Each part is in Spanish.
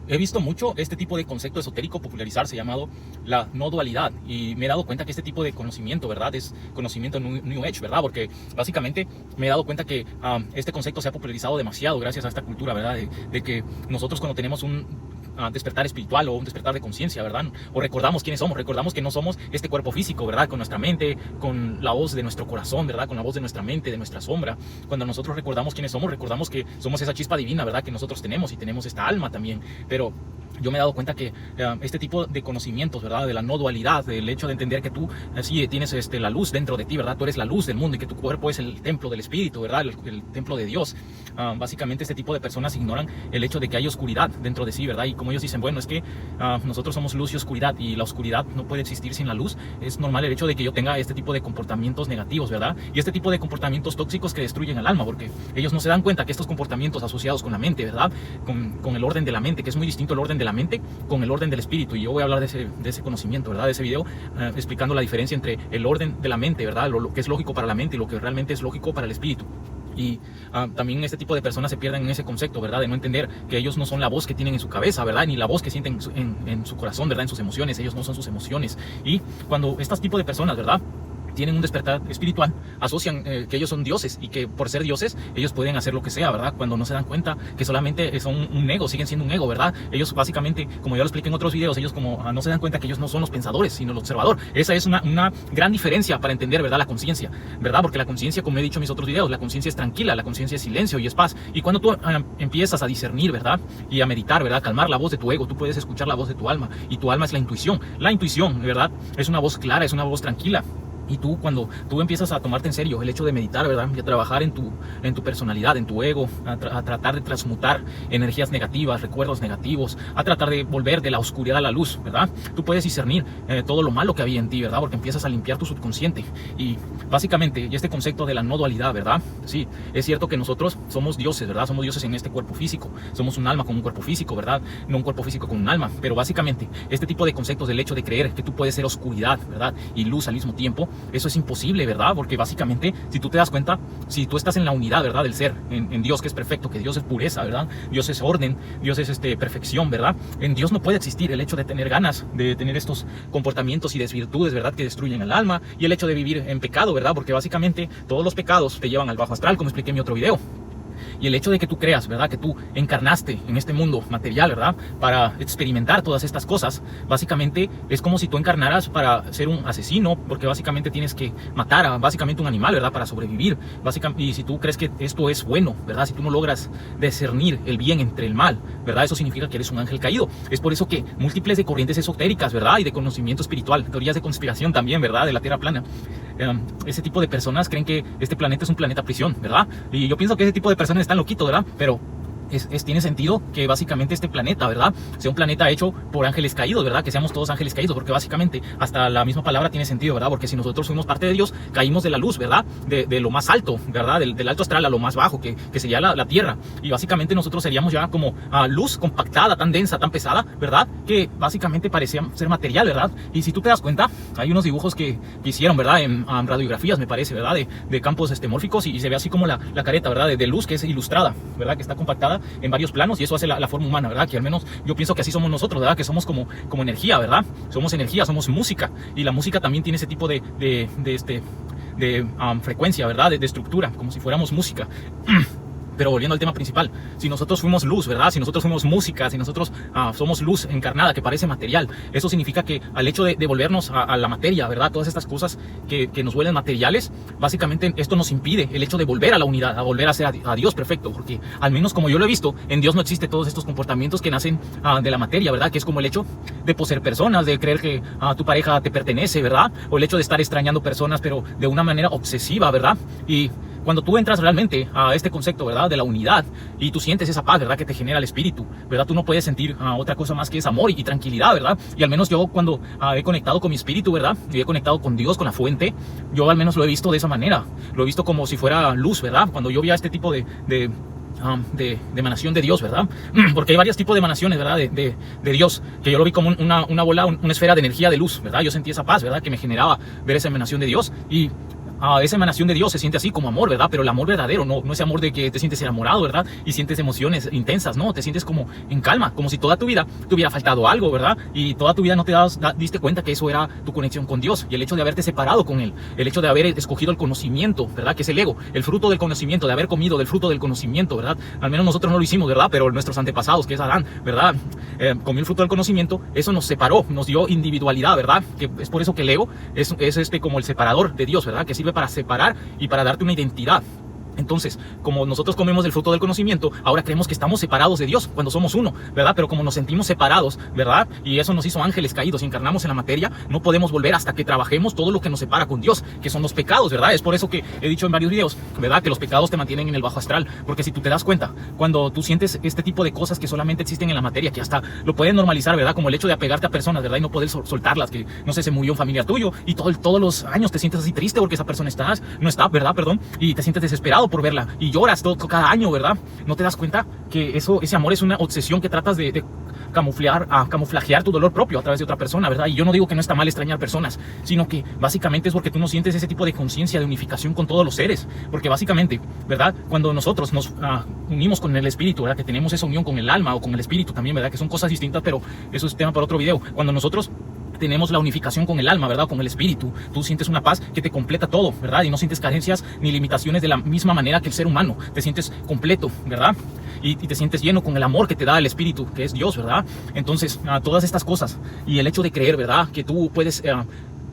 He visto mucho este tipo de concepto esotérico popularizarse llamado la no dualidad, y me he dado cuenta que este tipo de conocimiento, ¿verdad? Es conocimiento New Age, ¿verdad? Porque básicamente me he dado cuenta que este concepto se ha popularizado demasiado gracias a esta cultura, ¿verdad? De que nosotros cuando tenemos un despertar espiritual o un despertar de conciencia, ¿verdad? O recordamos quiénes somos, recordamos que no somos este cuerpo físico, ¿verdad? Con nuestra mente, con la voz de nuestro corazón, ¿verdad? Con la voz de nuestra mente, de nuestra sombra. Cuando nosotros recordamos quiénes somos, recordamos que somos esa chispa divina, ¿verdad? Que nosotros tenemos, y tenemos esta alma también. Pero yo me he dado cuenta que este tipo de conocimientos, ¿verdad? De la no dualidad, del hecho de entender que tú sí tienes la luz dentro de ti, ¿verdad? Tú eres la luz del mundo y que tu cuerpo es el templo del Espíritu, ¿verdad? El templo de Dios. Básicamente este tipo de personas ignoran el hecho de que hay oscuridad dentro de sí, ¿verdad? Y como ellos dicen, bueno, es que nosotros somos luz y oscuridad, y la oscuridad no puede existir sin la luz. Es normal el hecho de que yo tenga este tipo de comportamientos negativos, ¿verdad? Y este tipo de comportamientos tóxicos que destruyen el alma, porque ellos no se dan cuenta que estos comportamientos asociados con la mente, ¿verdad? Con el orden de la mente, que es muy distinto el orden de la mente con el orden del espíritu. Y yo voy a hablar de ese conocimiento, ¿verdad? De ese video, explicando la diferencia entre el orden de la mente, ¿verdad? Lo que es lógico para la mente y lo que realmente es lógico para el espíritu. Y también este tipo de personas se pierden en ese concepto, ¿verdad? De no entender que ellos no son la voz que tienen en su cabeza, ¿verdad? Ni la voz que sienten en su corazón, ¿verdad? En sus emociones. Ellos no son sus emociones. Y cuando este tipo de personas, ¿verdad?, tienen un despertar espiritual, asocian que ellos son dioses, y que por ser dioses ellos pueden hacer lo que sea, ¿verdad? Cuando no se dan cuenta que solamente son un ego, siguen siendo un ego, ¿verdad? Ellos básicamente, como ya lo expliqué en otros videos, ellos como no se dan cuenta que ellos no son los pensadores, sino el observador. Esa es una gran diferencia para entender, ¿verdad? La conciencia, ¿verdad? Porque la conciencia, como he dicho en mis otros videos, la conciencia es tranquila, la conciencia es silencio y es paz. Y cuando tú empiezas a discernir, ¿verdad? Y a meditar, ¿verdad? Calmar la voz de tu ego, tú puedes escuchar la voz de tu alma, y tu alma es la intuición. La intuición, ¿verdad? Es una voz clara, es una voz tranquila. Y tú, cuando tú empiezas a tomarte en serio el hecho de meditar, ¿verdad? Y a trabajar en tu personalidad, en tu ego, a tratar de transmutar energías negativas, recuerdos negativos, a tratar de volver de la oscuridad a la luz, ¿verdad? Tú puedes discernir todo lo malo que había en ti, ¿verdad? Porque empiezas a limpiar tu subconsciente. Y básicamente, y este concepto de la no dualidad, ¿verdad? Sí, es cierto que nosotros somos dioses, ¿verdad? Somos dioses en este cuerpo físico. Somos un alma con un cuerpo físico, ¿verdad? No un cuerpo físico con un alma. Pero básicamente, este tipo de conceptos del hecho de creer que tú puedes ser oscuridad, ¿verdad? Y luz al mismo tiempo, eso es imposible, ¿verdad? Porque básicamente, si tú te das cuenta, si tú estás en la unidad, ¿verdad? Del ser, en Dios, que es perfecto, que Dios es pureza, ¿verdad? Dios es orden, Dios es perfección, ¿verdad? En Dios no puede existir el hecho de tener ganas, de tener estos comportamientos y desvirtudes, ¿verdad? Que destruyen el alma, y el hecho de vivir en pecado, ¿verdad? Porque básicamente todos los pecados te llevan al bajo astral, como expliqué en mi otro video. Y el hecho de que tú creas, ¿verdad? Que tú encarnaste en este mundo material, ¿verdad? Para experimentar todas estas cosas, básicamente es como si tú encarnaras para ser un asesino, porque básicamente tienes que matar a básicamente un animal, ¿verdad? Para sobrevivir. Y si tú crees que esto es bueno, ¿verdad? Si tú no logras discernir el bien entre el mal, ¿verdad? Eso significa que eres un ángel caído. Es por eso que múltiples de corrientes esotéricas, ¿verdad? Y de conocimiento espiritual, teorías de conspiración también, ¿verdad? De la Tierra plana. Ese tipo de personas creen que este planeta es un planeta prisión, ¿verdad? Y yo pienso que ese tipo de personas están loquitos, ¿verdad? Pero tiene sentido que básicamente este planeta, ¿verdad? Sea un planeta hecho por ángeles caídos, ¿verdad? Que seamos todos ángeles caídos, porque básicamente hasta la misma palabra tiene sentido, ¿verdad? Porque si nosotros fuimos parte de Dios, caímos de la luz, ¿verdad? De lo más alto, ¿verdad? Del alto astral a lo más bajo, que sería la tierra. Y básicamente nosotros seríamos ya como luz compactada, tan densa, tan pesada, ¿verdad? Que básicamente parecía ser material, ¿verdad? Y si tú te das cuenta, hay unos dibujos que hicieron, ¿verdad? En radiografías, me parece, ¿verdad? De campos mórficos, y se ve así como la careta, ¿verdad? De luz, que es ilustrada, ¿verdad? Que está compactada en varios planos, y eso hace la forma humana, ¿verdad? Que al menos yo pienso que así somos nosotros, ¿verdad? Que somos como energía, ¿verdad? Somos energía, somos música, y la música también tiene ese tipo de frecuencia, ¿verdad? De estructura, como si fuéramos música. Pero volviendo al tema principal, si nosotros fuimos luz, ¿verdad? Si nosotros fuimos música, si nosotros somos luz encarnada, que parece material, eso significa que al hecho de volvernos a la materia, ¿verdad? Todas estas cosas que nos vuelven materiales, básicamente esto nos impide el hecho de volver a la unidad, a volver a ser a Dios perfecto, porque al menos como yo lo he visto, en Dios no existe todos estos comportamientos que nacen de la materia, ¿verdad? Que es como el hecho de poseer personas, de creer que tu pareja te pertenece, ¿verdad? O el hecho de estar extrañando personas, pero de una manera obsesiva, ¿verdad? Y cuando tú entras realmente a este concepto, ¿verdad? De la unidad, y tú sientes esa paz, ¿verdad? Que te genera el espíritu, ¿verdad? Tú no puedes sentir otra cosa más que es amor y tranquilidad, ¿verdad? Y al menos yo, cuando he conectado con mi espíritu, ¿verdad? Y he conectado con Dios, con la fuente, yo al menos lo he visto de esa manera. Lo he visto como si fuera luz, ¿verdad? Cuando yo vi este tipo de emanación de Dios, ¿verdad? Porque hay varios tipos de emanaciones, ¿verdad? De Dios, que yo lo vi como una bola, una esfera de energía de luz, ¿verdad? Yo sentí esa paz, ¿verdad? Que me generaba ver esa emanación de Dios. Y esa emanación de Dios se siente así como amor, ¿verdad? Pero el amor verdadero, no ese amor de que te sientes enamorado, ¿verdad? Y sientes emociones intensas, no, te sientes como en calma, como si toda tu vida te hubiera faltado algo, ¿verdad? Y toda tu vida no te diste cuenta que eso era tu conexión con Dios, y el hecho de haberte separado con Él, el hecho de haber escogido el conocimiento, ¿verdad? Que es el ego, el fruto del conocimiento, de haber comido del fruto del conocimiento, ¿verdad? Al menos nosotros no lo hicimos, ¿verdad? Pero nuestros antepasados, que es Adán, ¿verdad? Comió el fruto del conocimiento, eso nos separó, nos dio individualidad, ¿verdad? Que es por eso que el ego es como el separador de Dios, ¿verdad? Que sirve para separar y para darte una identidad. Entonces, como nosotros comemos el fruto del conocimiento, ahora creemos que estamos separados de Dios cuando somos uno, ¿verdad? Pero como nos sentimos separados, ¿verdad? Y eso nos hizo ángeles caídos y encarnamos en la materia, no podemos volver hasta que trabajemos todo lo que nos separa con Dios, que son los pecados, ¿verdad? Es por eso que he dicho en varios videos, ¿verdad? Que los pecados te mantienen en el bajo astral, porque si tú te das cuenta, cuando tú sientes este tipo de cosas que solamente existen en la materia, que hasta lo pueden normalizar, ¿verdad? Como el hecho de apegarte a personas, ¿verdad? Y no poder soltarlas, que no sé, se murió un familiar tuyo y todos los años te sientes así triste porque esa persona no está, ¿verdad? Perdón, y te sientes desesperado por verla y lloras cada año, ¿verdad? ¿No te das cuenta que ese amor es una obsesión que tratas de camuflajear tu dolor propio a través de otra persona, ¿verdad? Y yo no digo que no está mal extrañar personas, sino que básicamente es porque tú no sientes ese tipo de conciencia de unificación con todos los seres, porque básicamente, ¿verdad? Cuando nosotros nos unimos con el espíritu, ¿verdad? Que tenemos esa unión con el alma o con el espíritu también, ¿verdad? Que son cosas distintas, pero eso es tema para otro video. Cuando nosotros tenemos la unificación con el alma, ¿verdad? Con el espíritu, tú sientes una paz que te completa todo, ¿verdad? Y no sientes carencias ni limitaciones de la misma manera que el ser humano. Te sientes completo, ¿verdad? Y te sientes lleno con el amor que te da el espíritu, que es Dios, ¿verdad? Entonces, todas estas cosas y el hecho de creer, ¿verdad? Que tú puedes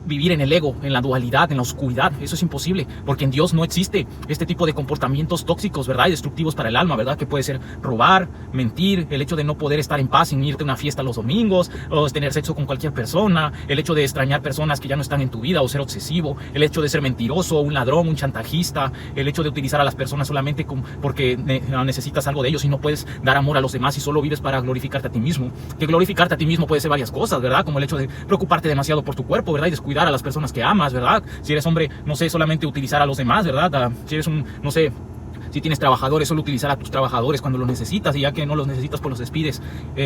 vivir en el ego, en la dualidad, en la oscuridad, eso es imposible, porque en Dios no existe este tipo de comportamientos tóxicos, ¿verdad? Y destructivos para el alma, ¿verdad? Que puede ser robar, mentir, el hecho de no poder estar en paz sin irte a una fiesta los domingos, o tener sexo con cualquier persona, el hecho de extrañar personas que ya no están en tu vida, o ser obsesivo, el hecho de ser mentiroso, un ladrón, un chantajista, el hecho de utilizar a las personas solamente porque necesitas algo de ellos y no puedes dar amor a los demás y solo vives para glorificarte a ti mismo. Que glorificarte a ti mismo puede ser varias cosas, ¿verdad? Como el hecho de preocuparte demasiado por tu cuerpo, ¿verdad? Y descuidar a las personas que amas, ¿verdad? Si eres hombre, no sé, solamente utilizar a los demás, ¿verdad? Si eres no sé, si tienes trabajadores, solo utilizar a tus trabajadores cuando los necesitas, y ya que no los necesitas, pues los despides.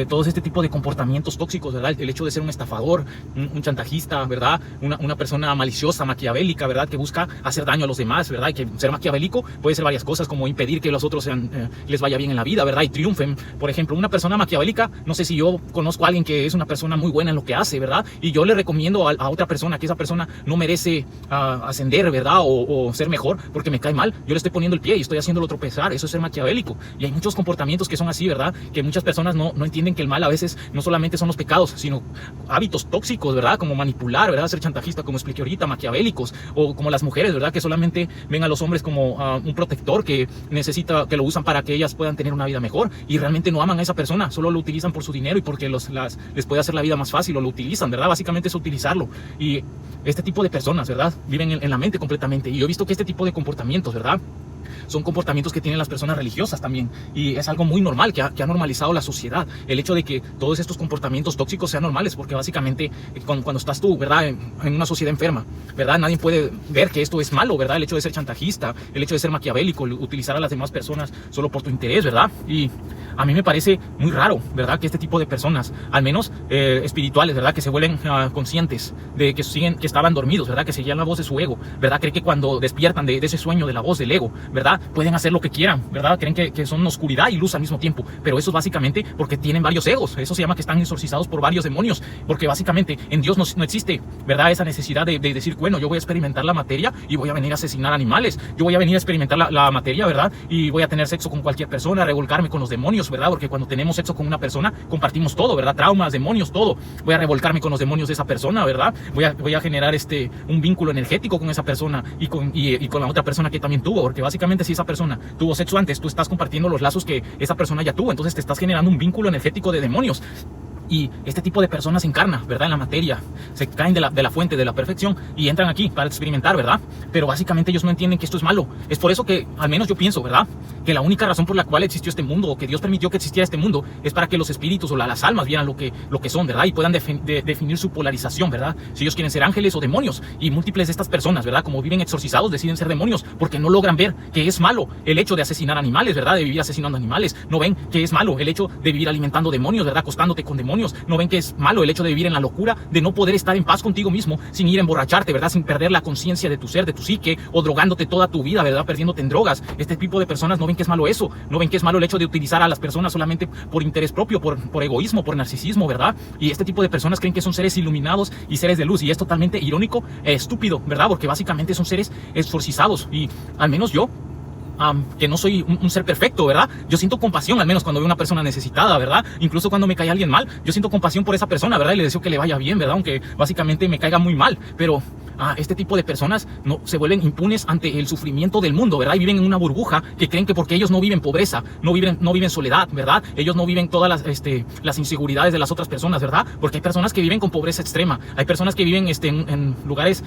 Todos este tipo de comportamientos tóxicos, ¿verdad? El hecho de ser un estafador, un chantajista, ¿verdad? Una persona maliciosa, maquiavélica, ¿verdad? Que busca hacer daño a los demás, ¿verdad? Y que ser maquiavélico puede ser varias cosas, como impedir que los otros les vaya bien en la vida, ¿verdad? Y triunfen. Por ejemplo, una persona maquiavélica, no sé si yo conozco a alguien que es una persona muy buena en lo que hace, ¿verdad? Y yo le recomiendo a otra persona que esa persona no merece ascender, ¿verdad? O ser mejor porque me cae mal. Yo le estoy poniendo el pie y estoy haciéndolo tropezar. Eso es ser maquiavélico. Y hay muchos comportamientos que son así, ¿verdad? Que muchas personas no entienden que el mal a veces no solamente son los pecados, sino hábitos tóxicos, ¿verdad? Como manipular, ¿verdad? Ser chantajista, como expliqué ahorita, maquiavélicos, o como las mujeres, ¿verdad? Que solamente ven a los hombres como un protector que lo usan para que ellas puedan tener una vida mejor, y realmente no aman a esa persona, solo lo utilizan por su dinero y porque les puede hacer la vida más fácil, o lo utilizan, ¿verdad? Básicamente es utilizarlo. Y este tipo de personas, ¿verdad? Viven en la mente completamente. Y yo he visto que este tipo de comportamientos, ¿verdad? Son comportamientos que tienen las personas religiosas también, y es algo muy normal que ha normalizado la sociedad, el hecho de que todos estos comportamientos tóxicos sean normales, porque básicamente cuando estás tú, ¿verdad? En una sociedad enferma, ¿verdad? Nadie puede ver que esto es malo, ¿verdad? El hecho de ser chantajista, el hecho de ser maquiavélico, utilizar a las demás personas solo por tu interés, ¿verdad? Y a mí me parece muy raro, ¿verdad? Que este tipo de personas, al menos espirituales, ¿verdad? Que se vuelven conscientes de que estaban dormidos, ¿verdad? Que seguían la voz de su ego, ¿verdad? Creen que cuando despiertan de ese sueño de la voz del ego, ¿verdad? Pueden hacer lo que quieran, ¿verdad? Creen que son oscuridad y luz al mismo tiempo, pero eso es básicamente porque tienen varios egos. Eso se llama que están exorcizados por varios demonios, porque básicamente en Dios no existe, ¿verdad? Esa necesidad de decir, bueno, yo voy a experimentar la materia y voy a venir a asesinar animales, yo voy a venir a experimentar la materia, ¿verdad? Y voy a tener sexo con cualquier persona, a revolcarme con los demonios, ¿verdad? Porque cuando tenemos sexo con una persona, compartimos todo, ¿verdad? Traumas, demonios, todo. Voy a revolcarme con los demonios de esa persona, ¿verdad? Voy a generar un vínculo energético con esa persona y con la otra persona que también tuvo, porque básicamente si esa persona tuvo sexo antes, tú estás compartiendo los lazos que esa persona ya tuvo, entonces te estás generando un vínculo energético de demonios. Y este tipo de personas se encarna, ¿verdad? En la materia, se caen de la fuente de la perfección y entran aquí para experimentar, ¿verdad? Pero básicamente ellos no entienden que esto es malo. Es por eso que, al menos yo pienso, ¿verdad? Que la única razón por la cual existió este mundo, o que Dios permitió que existiera este mundo, es para que los espíritus o las almas vieran lo que son, ¿verdad? Y puedan definir su polarización, ¿verdad? Si ellos quieren ser ángeles o demonios. Y múltiples de estas personas, ¿verdad? Como viven exorcizados, deciden ser demonios porque no logran ver que es malo el hecho de asesinar animales, ¿verdad? De vivir asesinando animales. No ven que es malo el hecho de vivir alimentando demonios, ¿verdad? Acostándote con demonios. demonios, no ven que es malo el hecho de vivir en la locura, de no poder estar en paz contigo mismo, sin ir a emborracharte, ¿verdad? Sin perder la conciencia de tu ser, de tu psique, o drogándote toda tu vida, ¿verdad? Perdiéndote en drogas. Este tipo de personas no ven que es malo eso, no ven que es malo el hecho de utilizar a las personas solamente por interés propio, por egoísmo, por narcisismo, ¿verdad? Y este tipo de personas creen que son seres iluminados y seres de luz, y es totalmente irónico, estúpido, ¿verdad? Porque básicamente son seres esforcizados, y al menos yo, que no soy un ser perfecto, ¿verdad? Yo siento compasión, al menos cuando veo una persona necesitada, ¿verdad? Incluso cuando me cae alguien mal, yo siento compasión por esa persona, ¿verdad? Y le deseo que le vaya bien, ¿verdad? Aunque básicamente me caiga muy mal, pero este tipo de personas no se vuelven impunes ante el sufrimiento del mundo, ¿verdad? Y viven en una burbuja que creen que porque ellos no viven pobreza, no viven soledad, ¿verdad? Ellos no viven todas las inseguridades de las otras personas, ¿verdad? Porque hay personas que viven con pobreza extrema, hay personas que viven en lugares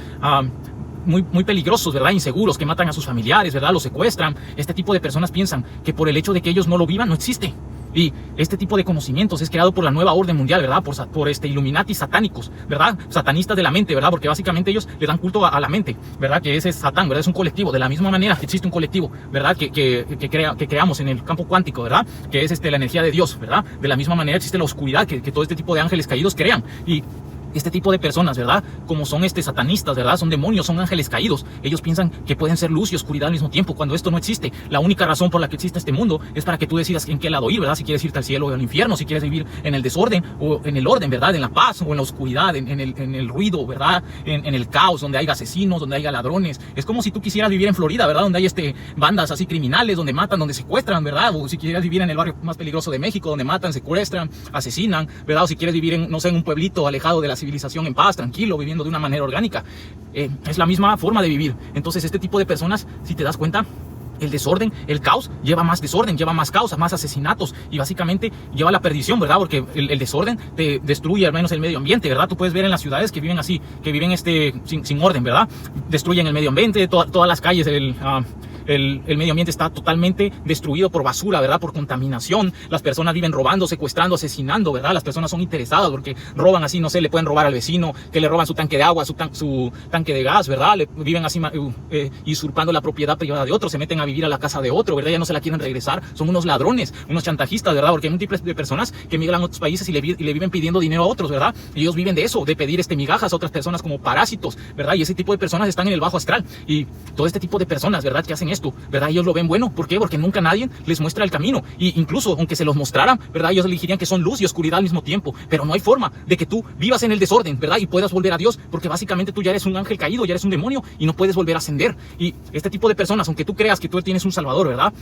muy peligrosos, ¿verdad? Inseguros, que matan a sus familiares, ¿verdad? Los secuestran. Este tipo de personas piensan que por el hecho de que ellos no lo vivan, no existe. Y este tipo de conocimientos es creado por la nueva orden mundial, ¿verdad? Por Illuminati satánicos, ¿verdad? Satanistas de la mente, ¿verdad? Porque básicamente ellos le dan culto a la mente, ¿verdad? Que ese es Satán, ¿verdad? Es un colectivo. De la misma manera que existe un colectivo, ¿verdad? Que creamos en el campo cuántico, ¿verdad? Que es la energía de Dios, ¿verdad? De la misma manera existe la oscuridad que todo este tipo de ángeles caídos crean. Y este tipo de personas, ¿verdad? Como son satanistas, ¿verdad? Son demonios, son ángeles caídos. Ellos piensan que pueden ser luz y oscuridad al mismo tiempo, cuando esto no existe. La única razón por la que existe este mundo es para que tú decidas en qué lado ir, ¿verdad? Si quieres irte al cielo o al infierno, si quieres vivir en el desorden o en el orden, ¿verdad? En la paz o en la oscuridad, en el ruido, ¿verdad? En el caos, donde haya asesinos, donde haya ladrones. Es como si tú quisieras vivir en Florida, ¿verdad? Donde hay bandas así criminales, donde matan, donde secuestran, ¿verdad? O si quieres vivir en el barrio más peligroso de México, donde matan, secuestran, asesinan, ¿verdad? O si quieres vivir no sé, en un pueblito alejado de la civilización en paz, tranquilo, viviendo de una manera orgánica. Es la misma forma de vivir. Entonces este tipo de personas, si te das cuenta, el desorden, el caos, lleva más desorden, lleva más caos, más asesinatos, y básicamente lleva a la perdición, ¿verdad? Porque el desorden te destruye al menos el medio ambiente, ¿verdad? Tú puedes ver en las ciudades que viven así, que viven sin orden, ¿verdad? Destruyen el medio ambiente, todas las calles, el medio ambiente está totalmente destruido por basura, ¿verdad? Por contaminación. Las personas viven robando, secuestrando, asesinando, ¿verdad? Las personas son interesadas porque roban así, no sé, le pueden robar al vecino, que le roban su tanque de agua, su tanque de gas, ¿verdad? Viven así usurpando la propiedad privada de otro, se meten a vivir a la casa de otro, ¿verdad? Ya no se la quieren regresar. Son unos ladrones, unos chantajistas, ¿verdad? Porque hay múltiples de personas que migran a otros países y le viven pidiendo dinero a otros, ¿verdad? Y ellos viven de eso, de pedir migajas a otras personas como parásitos, ¿verdad? Y ese tipo de personas están en el bajo astral. Y todo este tipo de personas, ¿verdad? Que hacen esto, ¿verdad? Ellos lo ven bueno. ¿Por qué? Porque nunca nadie les muestra el camino. Y incluso, aunque se los mostraran, ¿verdad? Ellos elegirían que son luz y oscuridad al mismo tiempo. Pero no hay forma de que tú vivas en el desorden, ¿verdad? Y puedas volver a Dios, porque básicamente tú ya eres un ángel caído, ya eres un demonio y no puedes volver a ascender. Y este tipo de personas, aunque tú creas que tú tienes un salvador, ¿verdad?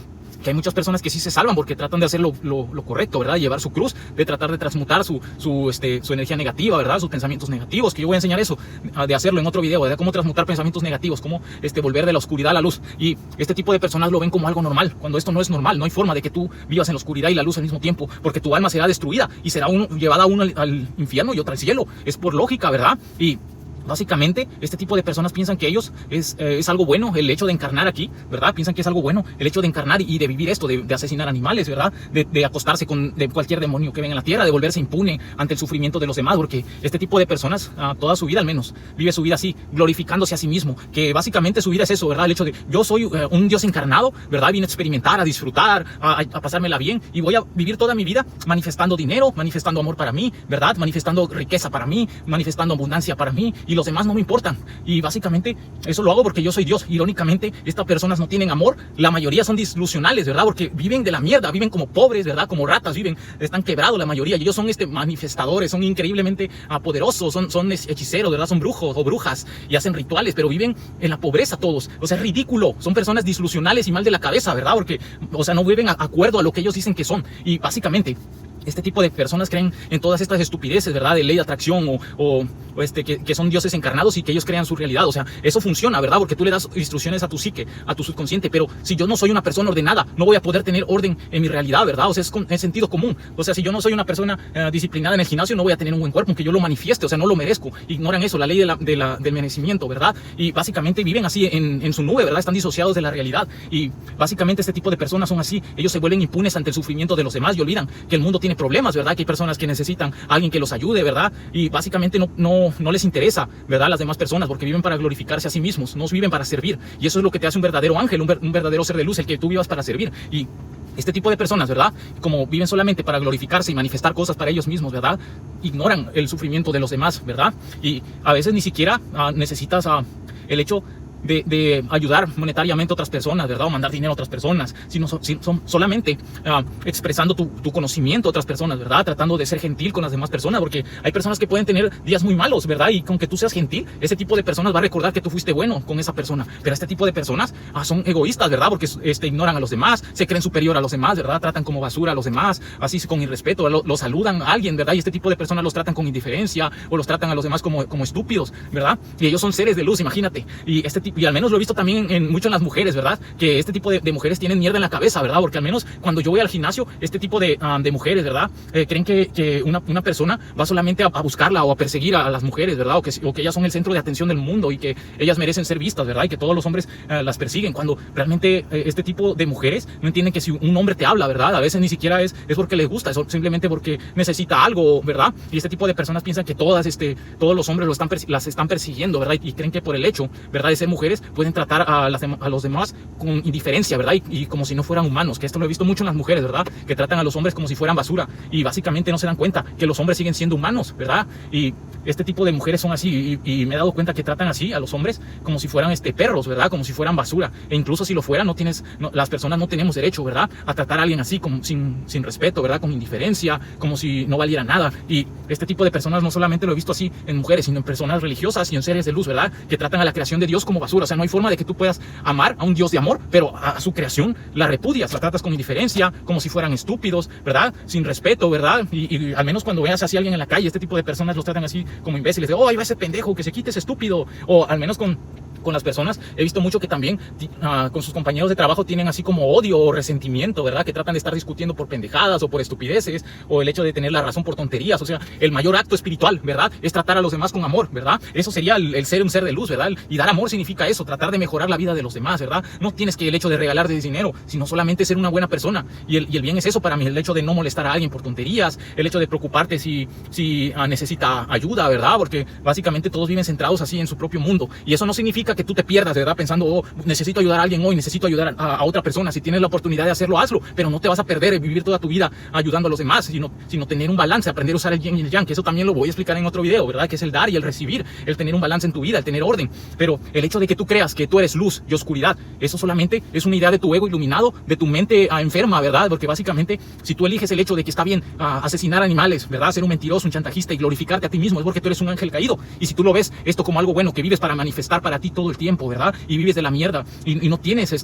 Que hay muchas personas que sí se salvan porque tratan de hacer lo correcto, ¿verdad? Llevar su cruz, de tratar de transmutar su energía negativa, ¿verdad? Sus pensamientos negativos, que yo voy a enseñar eso, de hacerlo en otro video, ¿verdad? Cómo transmutar pensamientos negativos, cómo volver de la oscuridad a la luz. Y este tipo de personas lo ven como algo normal, cuando esto no es normal. No hay forma de que tú vivas en la oscuridad y la luz al mismo tiempo, porque tu alma será destruida y será llevada uno al infierno y otra al cielo. Es por lógica, ¿verdad? Y básicamente, este tipo de personas piensan que ellos es algo bueno el hecho de encarnar aquí, ¿verdad? Piensan que es algo bueno el hecho de encarnar y de vivir esto, de asesinar animales, ¿verdad? De acostarse con cualquier demonio que venga en la tierra, de volverse impune ante el sufrimiento de los demás, porque este tipo de personas, toda su vida al menos, vive su vida así, glorificándose a sí mismo, que básicamente su vida es eso, ¿verdad? El hecho de, yo soy un Dios encarnado, ¿verdad? Vine a experimentar, a disfrutar, a pasármela bien, y voy a vivir toda mi vida manifestando dinero, manifestando amor para mí, ¿verdad? Manifestando riqueza para mí, manifestando abundancia para mí, y los demás no me importan. Y básicamente eso lo hago porque yo soy Dios. Irónicamente, estas personas no tienen amor, la mayoría son dislusionales, ¿verdad? Porque viven de la mierda, viven como pobres, ¿verdad? Como ratas, están quebrados la mayoría, y ellos son manifestadores, son increíblemente poderosos, son hechiceros, ¿verdad? Son brujos o brujas y hacen rituales, pero viven en la pobreza todos. O sea, es ridículo, son personas dislusionales y mal de la cabeza, ¿verdad? Porque, o sea, no viven acuerdo a lo que ellos dicen que son. Y básicamente este tipo de personas creen en todas estas estupideces, ¿verdad? De ley de atracción que son dioses encarnados y que ellos crean su realidad. O sea, eso funciona, ¿verdad? Porque tú le das instrucciones a tu psique, a tu subconsciente. Pero si yo no soy una persona ordenada, no voy a poder tener orden en mi realidad, ¿verdad? O sea, es sentido común. O sea, si yo no soy una persona disciplinada en el gimnasio, no voy a tener un buen cuerpo, aunque yo lo manifieste. O sea, no lo merezco. Ignoran eso, la ley del merecimiento, ¿verdad? Y básicamente viven así en su nube, ¿verdad? Están disociados de la realidad. Y básicamente este tipo de personas son así. Ellos se vuelven impunes ante el sufrimiento de los demás y olvidan que el mundo tiene problemas, ¿verdad? Que hay personas que necesitan a alguien que los ayude, ¿verdad? Y básicamente no les interesa, ¿verdad? Las demás personas, porque viven para glorificarse a sí mismos, no viven para servir. Y eso es lo que te hace un verdadero ángel, un verdadero ser de luz, el que tú vivas para servir. Y Este tipo de personas, ¿verdad? Como viven solamente para glorificarse y manifestar cosas para ellos mismos, ¿verdad? Ignoran el sufrimiento de los demás, ¿verdad? Y a veces ni siquiera necesitas el hecho de ayudar monetariamente a otras personas, ¿verdad? O mandar dinero a otras personas, sino son solamente expresando tu conocimiento a otras personas, ¿verdad? Tratando de ser gentil con las demás personas, porque hay personas que pueden tener días muy malos, ¿verdad? Y con que tú seas gentil, ese tipo de personas va a recordar que tú fuiste bueno con esa persona. Pero este tipo de personas son egoístas, ¿verdad? Porque ignoran a los demás, se creen superior a los demás, ¿verdad? Tratan como basura a los demás, así con irrespeto, los saludan a alguien, ¿verdad? Y este tipo de personas los tratan con indiferencia o los tratan a los demás como estúpidos, ¿verdad? Y ellos son seres de luz, imagínate. Y al menos lo he visto también mucho en las mujeres, ¿verdad? Que este tipo de mujeres tienen mierda en la cabeza, ¿verdad? Porque al menos cuando yo voy al gimnasio, este tipo de mujeres, ¿verdad? Creen que una persona va solamente a buscarla o a perseguir a las mujeres, ¿verdad? O que ellas son el centro de atención del mundo y que ellas merecen ser vistas, ¿verdad? Y que todos los hombres las persiguen, cuando realmente este tipo de mujeres no entienden que si un hombre te habla, ¿verdad? A veces ni siquiera es porque les gusta, es simplemente porque necesita algo, ¿verdad? Y este tipo de personas piensan que todos los hombres las están persiguiendo, ¿verdad? Y creen que por el hecho, ¿verdad? De ser mujeres pueden tratar a los demás con indiferencia, ¿verdad? Y como si no fueran humanos, que esto lo he visto mucho en las mujeres, ¿verdad? Que tratan a los hombres como si fueran basura y básicamente no se dan cuenta que los hombres siguen siendo humanos, ¿verdad? Y este tipo de mujeres son así y me he dado cuenta que tratan así a los hombres como si fueran perros, ¿verdad? Como si fueran basura. E incluso si lo fueran, las personas no tenemos derecho, ¿verdad? A tratar a alguien así sin respeto, ¿verdad? Con indiferencia, como si no valiera nada. Y este tipo de personas no solamente lo he visto así en mujeres, sino en personas religiosas y en seres de luz, ¿verdad? Que tratan a la creación de Dios como basura. O sea, no hay forma de que tú puedas amar a un Dios de amor, pero a su creación la repudias, la tratas con indiferencia, como si fueran estúpidos, ¿verdad? Sin respeto, ¿verdad? Y al menos cuando veas así a alguien en la calle, este tipo de personas los tratan así como imbéciles, de, oh, ahí va ese pendejo, que se quite ese estúpido, o al menos con las personas, he visto mucho que también con sus compañeros de trabajo tienen así como odio o resentimiento, ¿verdad? Que tratan de estar discutiendo por pendejadas o por estupideces, o el hecho de tener la razón por tonterías. O sea, el mayor acto espiritual, ¿verdad? Es tratar a los demás con amor, ¿verdad? Eso sería el ser un ser de luz, ¿verdad? Y dar amor significa eso, tratar de mejorar la vida de los demás, ¿verdad? No tienes que el hecho de regalarles dinero, sino solamente ser una buena persona. Y el bien es eso para mí, el hecho de no molestar a alguien por tonterías, el hecho de preocuparte si necesita ayuda, ¿verdad? Porque básicamente todos viven centrados así en su propio mundo. Y eso no significa que tú te pierdas, ¿verdad? Pensando, oh, necesito ayudar a alguien hoy, necesito ayudar a otra persona. Si tienes la oportunidad de hacerlo, hazlo, pero no te vas a perder y vivir toda tu vida ayudando a los demás, sino tener un balance, aprender a usar el yin y el yang, que eso también lo voy a explicar en otro video, ¿verdad? Que es el dar y el recibir, el tener un balance en tu vida, el tener orden. Pero el hecho de que tú creas que tú eres luz y oscuridad, eso solamente es una idea de tu ego iluminado, de tu mente enferma, ¿verdad? Porque básicamente, si tú eliges el hecho de que está bien asesinar animales, ¿verdad? Ser un mentiroso, un chantajista y glorificarte a ti mismo, es porque tú eres un ángel caído. Y si tú lo ves esto como algo bueno, que vives para manifestar para ti todo el tiempo, ¿verdad? Y vives de la mierda y no tienes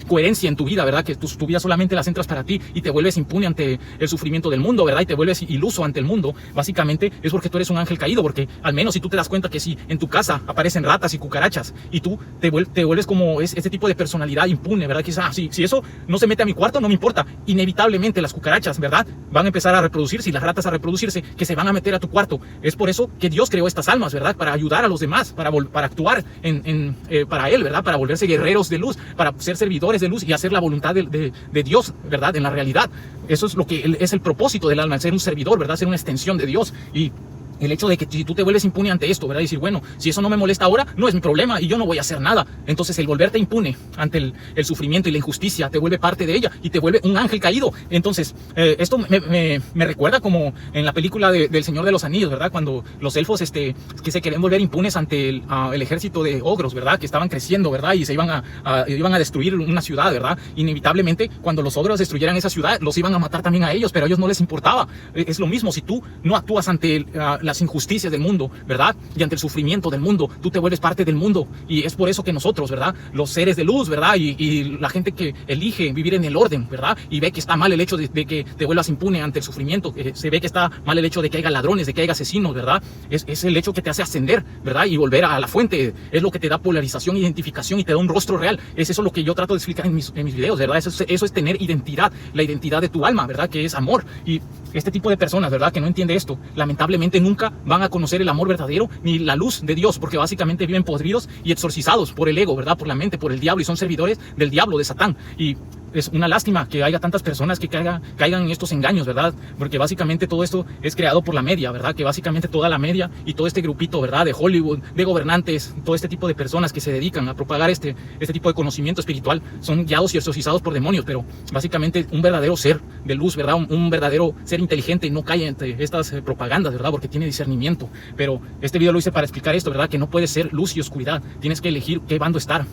coherencia en tu vida, ¿verdad? Que tu vida solamente la centras para ti y te vuelves impune ante el sufrimiento del mundo, ¿verdad? Y te vuelves iluso ante el mundo. Básicamente es porque tú eres un ángel caído, porque al menos si tú te das cuenta que si en tu casa aparecen ratas y cucarachas y tú te vuelves como este tipo de personalidad impune, ¿verdad? Que si eso no se mete a mi cuarto, no me importa. Inevitablemente las cucarachas, ¿verdad? Van a empezar a reproducirse y las ratas a reproducirse, que se van a meter a tu cuarto. Es por eso que Dios creó estas almas, ¿verdad? Para ayudar a los demás, para actuar para Él, ¿verdad? Para volverse guerreros de luz, para ser servidores de luz y hacer la voluntad de Dios, ¿verdad? En la realidad. Eso es lo que es el propósito del alma, ser un servidor, ¿verdad? Ser una extensión de Dios. Y el hecho de que si tú te vuelves impune ante esto, ¿verdad? Y decir, bueno, si eso no me molesta ahora, no es mi problema y yo no voy a hacer nada. Entonces el volverte impune ante el sufrimiento y la injusticia te vuelve parte de ella y te vuelve un ángel caído. Entonces esto me recuerda como en la película del Señor de los Anillos, ¿verdad? Cuando los elfos que se querían volver impunes ante el ejército de ogros, ¿verdad? Que estaban creciendo, ¿verdad? Y se iban a destruir una ciudad, ¿verdad? Inevitablemente, cuando los ogros destruyeran esa ciudad, los iban a matar también a ellos, pero a ellos no les importaba. Es lo mismo, si tú no actúas ante las injusticias del mundo, ¿verdad? Y ante el sufrimiento del mundo, tú te vuelves parte del mundo. Y es por eso que nosotros, ¿verdad? Los seres de luz, ¿verdad? Y la gente que elige vivir en el orden, ¿verdad? Y ve que está mal el hecho de que te vuelvas impune ante el sufrimiento, se ve que está mal el hecho de que haya ladrones, de que haya asesinos, ¿verdad? Es el hecho que te hace ascender, ¿verdad? Y volver a la fuente, es lo que te da polarización, identificación y te da un rostro real. Es eso lo que yo trato de explicar en mis videos, ¿verdad? Eso es tener identidad, la identidad de tu alma, ¿verdad? Que es amor. Y este tipo de personas, ¿verdad? Que no entiende esto, lamentablemente nunca van a conocer el amor verdadero ni la luz de Dios, porque básicamente viven podridos y exorcizados por el ego, ¿verdad? Por la mente, por el diablo, y son servidores del diablo, de Satán. Y es una lástima que haya tantas personas que caigan en estos engaños, ¿verdad? Porque básicamente todo esto es creado por la media, ¿verdad? Que básicamente toda la media y todo este grupito, ¿verdad? De Hollywood, de gobernantes, todo este tipo de personas que se dedican a propagar este tipo de conocimiento espiritual son guiados y exorcizados por demonios, pero básicamente un verdadero ser de luz, ¿verdad? Un verdadero ser inteligente no cae entre estas propagandas, ¿verdad? Porque tiene discernimiento. Pero este video lo hice para explicar esto, ¿verdad? Que no puede ser luz y oscuridad. Tienes que elegir qué bando estar.